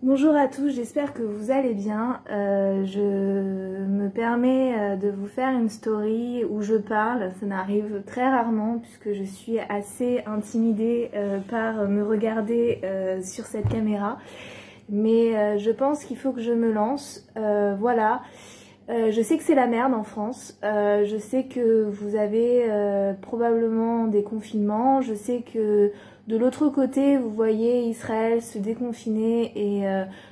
Bonjour à tous, j'espère que vous allez bien. Je me permets de vous faire une story où je parle. Ça n'arrive très rarement puisque je suis assez intimidée par me regarder sur cette caméra. Mais je pense qu'il faut que je me lance. Voilà. Je sais que c'est la merde en France, je sais que vous avez probablement des confinements, je sais que de l'autre côté vous voyez Israël se déconfiner et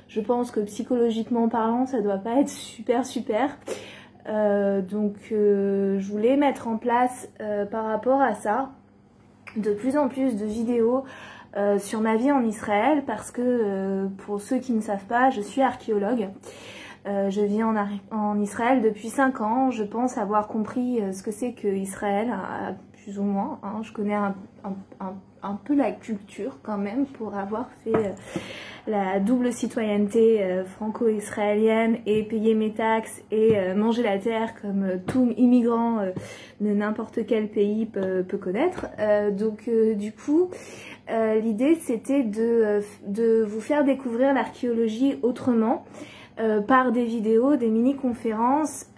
je pense que psychologiquement parlant ça doit pas être super. Donc je voulais mettre en place par rapport à ça de plus en plus de vidéos sur ma vie en Israël parce que pour ceux qui ne savent pas, je suis archéologue. Je vis en Israël depuis 5 ans, je pense avoir compris ce que c'est que Israël, plus ou moins. Hein. Je connais un peu la culture quand même pour avoir fait la double citoyenneté franco-israélienne et payer mes taxes et manger la terre comme tout immigrant de n'importe quel pays peut connaître. Donc du coup, l'idée c'était de vous faire découvrir l'archéologie autrement. Par des vidéos, des mini-conférences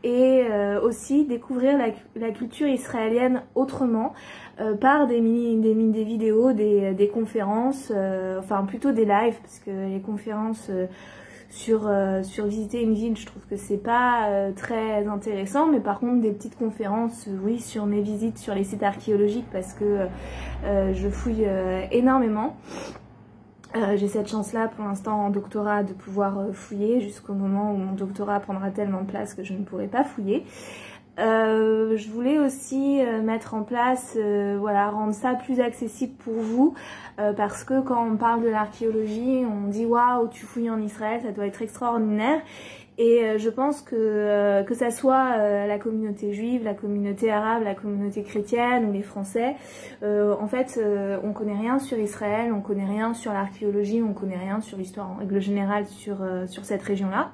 et aussi découvrir la culture israélienne autrement par des vidéos, des conférences, enfin plutôt des lives parce que les conférences sur visiter une ville, je trouve que c'est pas très intéressant, mais par contre des petites conférences, oui, sur mes visites sur les sites archéologiques parce que je fouille énormément. J'ai cette chance-là pour l'instant en doctorat de pouvoir fouiller jusqu'au moment où mon doctorat prendra tellement de place que je ne pourrai pas fouiller. Je voulais aussi mettre en place, voilà, rendre ça plus accessible pour vous parce que quand on parle de l'archéologie, on dit waouh, tu fouilles en Israël, ça doit être extraordinaire. Et je pense que ça soit la communauté juive, la communauté arabe, la communauté chrétienne ou les Français, en fait, on connaît rien sur Israël, on connaît rien sur l'archéologie, on connaît rien sur l'histoire en règle générale sur cette région-là.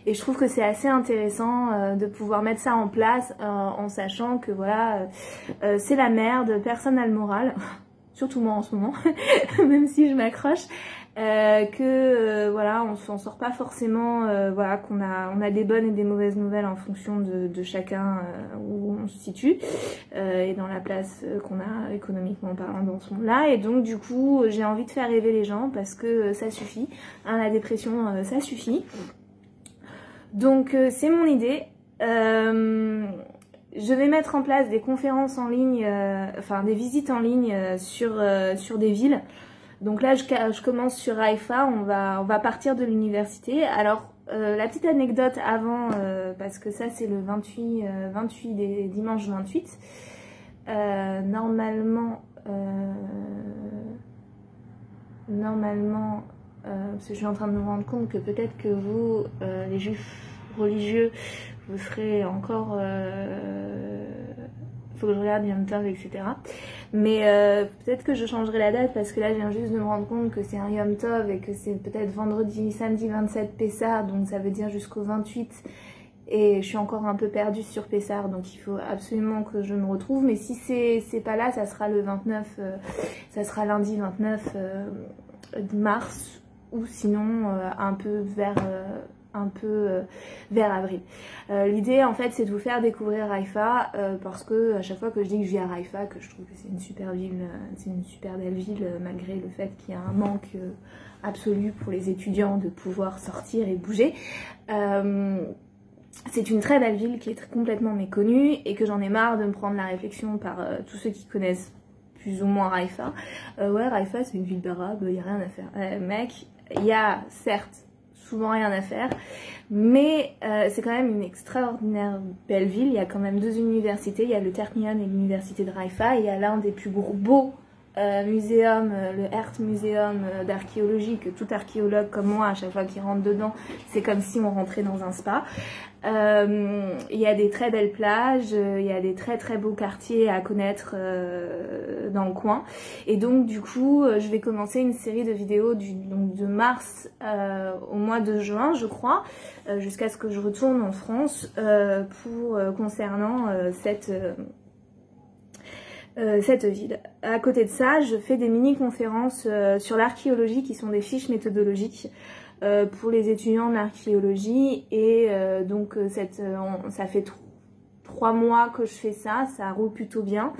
Et je trouve que c'est assez intéressant de pouvoir mettre ça en place en sachant que voilà, c'est la merde, personne n'a le moral. Surtout moi en ce moment, même si je m'accroche, voilà, on s'en sort pas forcément, voilà, on a des bonnes et des mauvaises nouvelles en fonction de chacun où on se situe et dans la place qu'on a économiquement parlant dans ce monde-là. Et donc du coup, j'ai envie de faire rêver les gens parce que ça suffit, hein, la dépression, ça suffit. Donc c'est mon idée. Je vais mettre en place des conférences en ligne, enfin des visites en ligne sur des villes. Donc là, je commence sur Haïfa, on va partir de l'université. Alors, la petite anecdote avant, parce que ça c'est le 28 dimanche 28. Normalement, parce que je suis en train de me rendre compte que peut-être que vous, les juifs religieux, vous serez encore... faut que je regarde Yom Tov, etc. Mais peut-être que je changerai la date parce que là, je viens juste de me rendre compte que c'est un Yom Tov et que c'est peut-être samedi 27 Pessah, donc ça veut dire jusqu'au 28. Et je suis encore un peu perdue sur Pessah, donc il faut absolument que je me retrouve. Mais si c'est pas là, ça sera le 29, ça sera lundi 29 mars, ou sinon un peu vers avril. L'idée en fait c'est de vous faire découvrir Haïfa parce que à chaque fois que je dis que je vis à Haïfa, que je trouve que c'est une super ville, c'est une super belle ville malgré le fait qu'il y a un manque absolu pour les étudiants de pouvoir sortir et bouger. C'est une très belle ville qui est complètement méconnue et que j'en ai marre de me prendre la réflexion par tous ceux qui connaissent plus ou moins Haïfa. Ouais, Haïfa c'est une ville d'arabe, il n'y a rien à faire. Mec, il y a certes souvent rien à faire, mais c'est quand même une extraordinaire belle ville. Il y a quand même 2 universités, il y a le Technion et l'université de Haïfa, il y a l'un des plus beaux muséums, le Herzl Museum d'archéologie, que tout archéologue comme moi, à chaque fois qu'il rentre dedans, c'est comme si on rentrait dans un spa. Il y a des très belles plages, il y a des très beaux quartiers à connaître dans le coin. Et donc du coup, je vais commencer une série de vidéos donc de mars au mois de juin, je crois, jusqu'à ce que je retourne en France concernant cette ville. À côté de ça, je fais des mini-conférences sur l'archéologie qui sont des fiches méthodologiques pour les étudiants en archéologie et donc ça fait 3 mois que je fais ça, ça roule plutôt bien.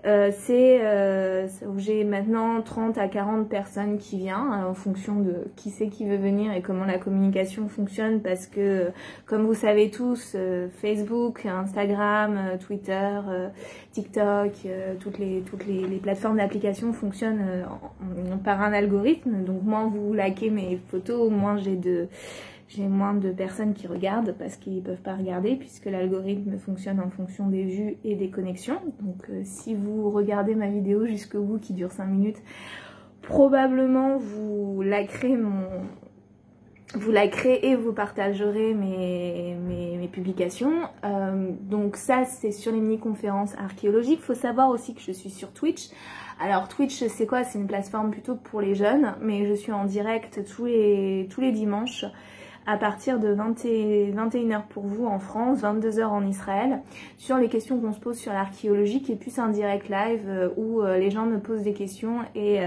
J'ai maintenant 30 à 40 personnes qui viennent en fonction de qui c'est qui veut venir et comment la communication fonctionne parce que comme vous savez tous, Facebook, Instagram, Twitter, TikTok, toutes les plateformes d'application fonctionnent par un algorithme. Donc moins vous likez mes photos, moins j'ai moins de personnes qui regardent parce qu'ils ne peuvent pas regarder puisque l'algorithme fonctionne en fonction des vues et des connexions. Donc si vous regardez ma vidéo jusqu'au bout qui dure 5 minutes, probablement vous likerez et vous partagerez mes publications. Donc ça c'est sur les mini-conférences archéologiques. Il faut savoir aussi que je suis sur Twitch. Alors Twitch c'est quoi? C'est une plateforme plutôt pour les jeunes, mais je suis en direct tous les dimanches à partir de 21h pour vous en France, 22h en Israël, sur les questions qu'on se pose sur l'archéologie, qui est plus un direct live où les gens me posent des questions et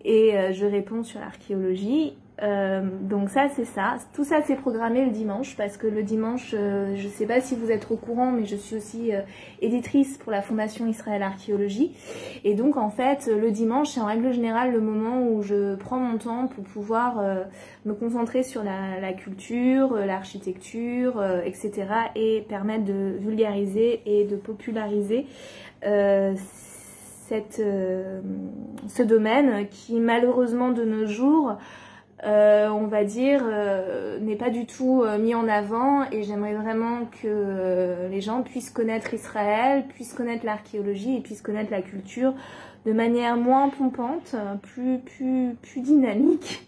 je réponds sur l'archéologie. Donc ça c'est ça, tout ça c'est programmé le dimanche parce que le dimanche, je sais pas si vous êtes au courant mais je suis aussi éditrice pour la Fondation Israël Archéologie et donc en fait le dimanche c'est en règle générale le moment où je prends mon temps pour pouvoir me concentrer sur la culture, l'architecture, etc. et permettre de vulgariser et de populariser ce domaine qui malheureusement de nos jours on va dire, n'est pas du tout mis en avant et j'aimerais vraiment que les gens puissent connaître Israël, puissent connaître l'archéologie et puissent connaître la culture de manière moins pompante, plus dynamique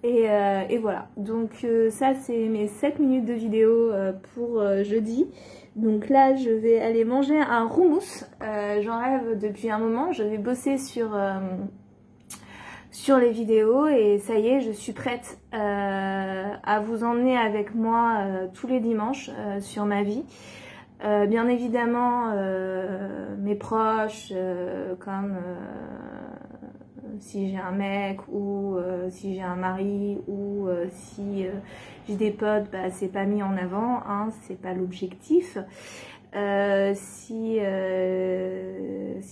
et voilà. Donc ça c'est mes 7 minutes de vidéo pour jeudi. Donc là je vais aller manger un houmous, j'en rêve depuis un moment, je vais bosser sur les vidéos et ça y est, je suis prête à vous emmener avec moi tous les dimanches sur ma vie. Bien évidemment, mes proches, comme si j'ai un mec ou si j'ai un mari ou si j'ai des potes, bah, c'est pas mis en avant, hein, c'est pas l'objectif. Si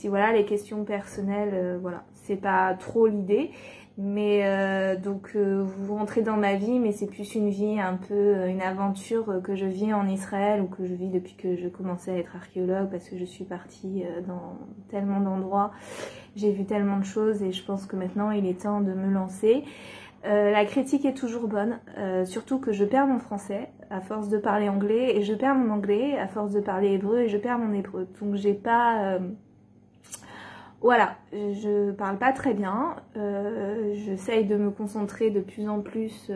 voilà les questions personnelles, voilà, c'est pas trop l'idée, mais donc vous rentrez dans ma vie, mais c'est plus une vie un peu une aventure que je vis en Israël ou que je vis depuis que je commençais à être archéologue parce que je suis partie dans tellement d'endroits, j'ai vu tellement de choses et je pense que maintenant il est temps de me lancer. La critique est toujours bonne, surtout que je perds mon français à force de parler anglais et je perds mon anglais à force de parler hébreu et je perds mon hébreu. Donc j'ai pas... voilà, je parle pas très bien, j'essaye de me concentrer de plus en plus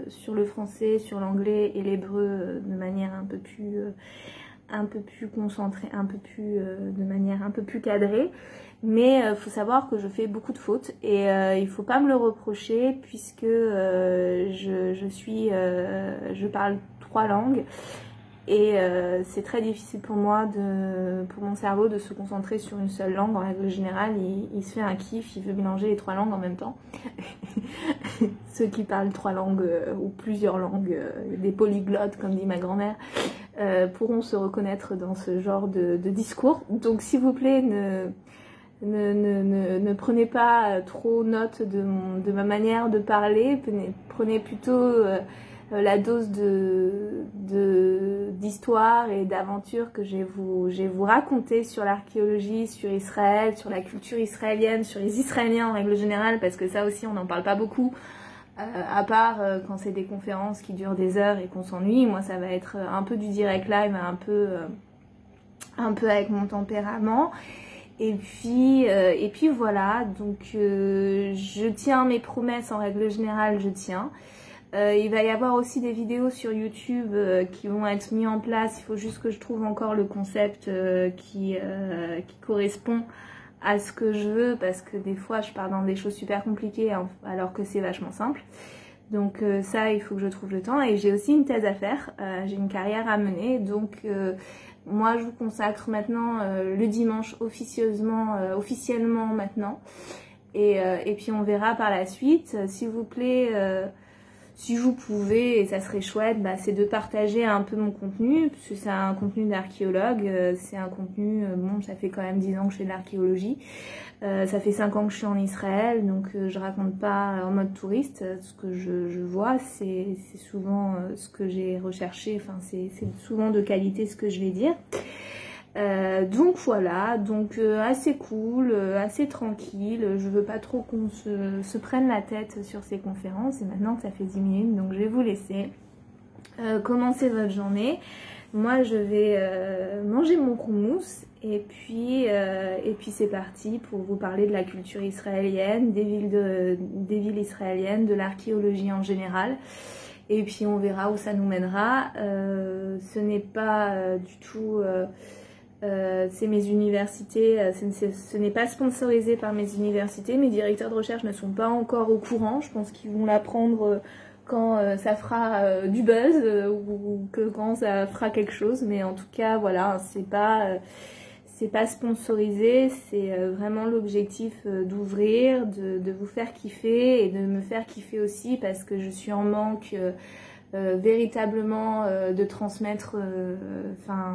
sur le français, sur l'anglais et l'hébreu de manière un peu plus concentrée, de manière un peu plus cadrée. Mais faut savoir que je fais beaucoup de fautes et il faut pas me le reprocher puisque je parle 3 langues et c'est très difficile pour moi, pour mon cerveau de se concentrer sur une seule langue. En règle générale, il se fait un kiff, il veut mélanger les 3 langues en même temps. Ceux qui parlent 3 langues ou plusieurs langues, des polyglottes comme dit ma grand-mère, pourront se reconnaître dans ce genre de discours. Donc s'il vous plaît, ne prenez pas trop note de ma manière de parler, prenez plutôt la dose d'histoire et d'aventure que je vais vous raconter sur l'archéologie, sur Israël, sur la culture israélienne, sur les Israéliens en règle générale, parce que ça aussi on n'en parle pas beaucoup, à part quand c'est des conférences qui durent des heures et qu'on s'ennuie. Moi ça va être un peu du direct live, un peu avec mon tempérament. Et puis voilà, donc je tiens mes promesses en règle générale, je tiens. Il va y avoir aussi des vidéos sur YouTube qui vont être mises en place. Il faut juste que je trouve encore le concept qui correspond à ce que je veux, parce que des fois je pars dans des choses super compliquées alors que c'est vachement simple. Donc ça, il faut que je trouve le temps. Et j'ai aussi une thèse à faire, j'ai une carrière à mener. Donc moi, je vous consacre maintenant le dimanche officiellement maintenant. Et puis on verra par la suite. S'il vous plaît, si vous pouvez, et ça serait chouette, bah, c'est de partager un peu mon contenu, parce que c'est un contenu d'archéologue, c'est un contenu, bon, ça fait quand même 10 ans que je fais de l'archéologie, ça fait 5 ans que je suis en Israël, donc je raconte pas en mode touriste, ce que je vois, c'est souvent ce que j'ai recherché, enfin c'est souvent de qualité ce que je vais dire. Donc voilà, donc assez cool, assez tranquille, je veux pas trop qu'on se prenne la tête sur ces conférences, et maintenant que ça fait 10 minutes, donc je vais vous laisser commencer votre journée. Moi je vais manger mon houmous et puis c'est parti pour vous parler de la culture israélienne, des villes israéliennes, de l'archéologie en général. Et puis on verra où ça nous mènera. Ce n'est pas du tout... c'est mes universités, ce n'est pas sponsorisé par mes universités, mes directeurs de recherche ne sont pas encore au courant, je pense qu'ils vont l'apprendre quand ça fera du buzz ou que quand ça fera quelque chose, mais en tout cas voilà, c'est pas sponsorisé, c'est vraiment l'objectif d'ouvrir, de vous faire kiffer et de me faire kiffer aussi parce que je suis en manque véritablement de transmettre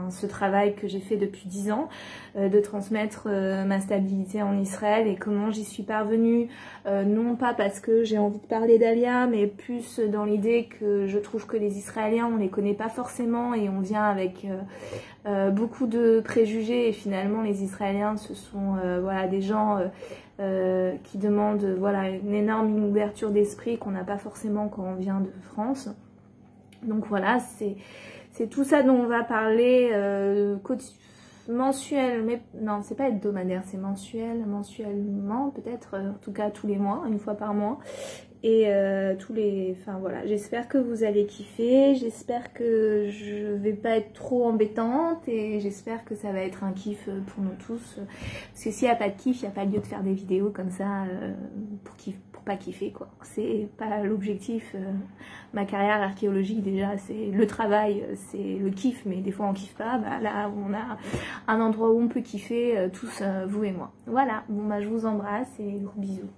ce travail que j'ai fait depuis 10 ans, de transmettre ma stabilité en Israël et comment j'y suis parvenue, non pas parce que j'ai envie de parler d'Alia, mais plus dans l'idée que je trouve que les Israéliens, on les connaît pas forcément et on vient avec beaucoup de préjugés et finalement les Israéliens ce sont voilà, des gens qui demandent voilà, une énorme ouverture d'esprit qu'on n'a pas forcément quand on vient de France. Donc voilà, c'est tout ça dont on va parler mensuel, mais non, c'est pas hebdomadaire, c'est mensuellement peut-être, en tout cas tous les mois, une fois par mois. Et enfin voilà, j'espère que vous allez kiffer, j'espère que je vais pas être trop embêtante et j'espère que ça va être un kiff pour nous tous. Parce que s'il n'y a pas de kiff, il n'y a pas lieu de faire des vidéos comme ça pour pas kiffer quoi. C'est pas l'objectif. Ma carrière archéologique déjà, c'est le travail, c'est le kiff, mais des fois on kiffe pas. Bah, là on a un endroit où on peut kiffer tous, vous et moi. Voilà, bon bah je vous embrasse et gros bisous.